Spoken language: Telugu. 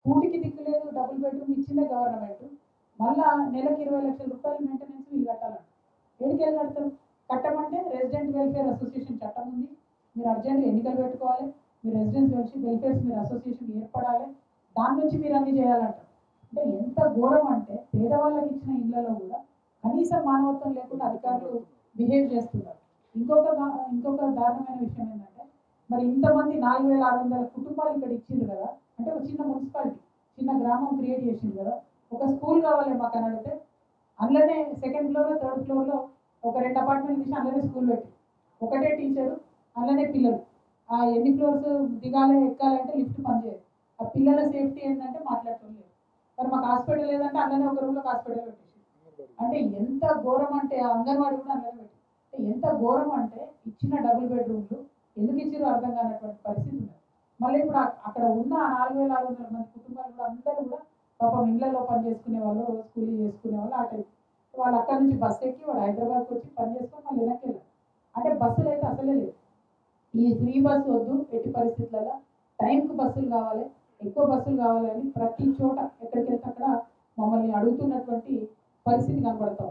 కూటికి దిక్కు లేదు, డబుల్ బెడ్రూమ్ ఇచ్చిందే గవర్నమెంట్, మళ్ళా నెలకు 20 లక్షల రూపాయలు మెయింటెనెన్స్ వీళ్ళు కట్టాలంట. ఏడికెళ్ళి కడతారు? కట్టమంటే రెసిడెంట్ వెల్ఫేర్ అసోసియేషన్ చట్టం ఉంది, మీరు అర్జెంట్గా ఎన్నికలు పెట్టుకోవాలి, మీరు రెసిడెన్స్ వెల్ఫేర్స్ మీరు అసోసియేషన్ ఏర్పడాలి, దాని నుంచి మీరు అన్ని చేయాలంట. అంటే ఎంత ఘోరం అంటే పేదవాళ్ళకి ఇచ్చిన ఇళ్లలో కూడా కనీసం మానవత్వం లేకుండా అధికారులు బిహేవ్ చేస్తున్నారు. ఇంకొక దారుణమైన విషయం ఏంటంటే, మరి ఇంతమంది 4600 కుటుంబాలు ఇక్కడ ఇచ్చిండ్రు కదా, అంటే ఒక చిన్న మున్సిపాలిటీ, చిన్న గ్రామం క్రియేట్ చేసింది కదా, ఒక స్కూల్ కావాలి మాకు అని అడిగితే అందులోనే సెకండ్ ఫ్లోర్లో థర్డ్ ఫ్లోర్లో ఒక 2 అపార్ట్మెంట్ తీసి అందులోనే స్కూల్ పెట్టి ఒకటే టీచరు అందులోనే పిల్లలు, ఆ ఎన్ని ఫ్లోర్స్ దిగాలి ఎక్కాలంటే లిఫ్ట్ పనిచేయదు. ఆ పిల్లల సేఫ్టీ ఏంటంటే మాట్లాడటం లేదు. మరి మాకు హాస్పిటల్ లేదంటే అందులోనే ఒక రూమ్లో హాస్పిటల్ పెట్టేసి, అంటే ఎంత ఘోరం అంటే అంగన్వాడీ కూడా అందులోనే పెట్టి, అంటే ఎంత ఘోరం అంటే ఇచ్చిన డబుల్ బెడ్రూమ్లు ఎందుకు ఇచ్చారో అర్థం కానటువంటి పరిస్థితి ఉంది. మళ్ళీ ఇప్పుడు అక్కడ ఉన్న 4600 మంది కుటుంబాలు కూడా అందరూ కూడా పాపం ఇళ్లలో పని చేసుకునే వాళ్ళు, రోజు కూలీ చేసుకునే వాళ్ళు, ఆ టైం వాళ్ళు అక్కడ నుంచి బస్సు ఎక్కి వాడు హైదరాబాద్కి వచ్చి పని చేసుకొని మళ్ళీ వెనక్కి వెళ్ళారు. అంటే బస్సులు అయితే అసలే లేదు. ఈ ఫ్రీ బస్సు వద్దు ఎట్టి పరిస్థితులలో, టైంకి బస్సులు కావాలి, ఎక్కువ బస్సులు కావాలని ప్రతి చోట ఎక్కడికి వెళ్తే అక్కడ మమ్మల్ని అడుగుతున్నటువంటి పరిస్థితి కనబడతాం.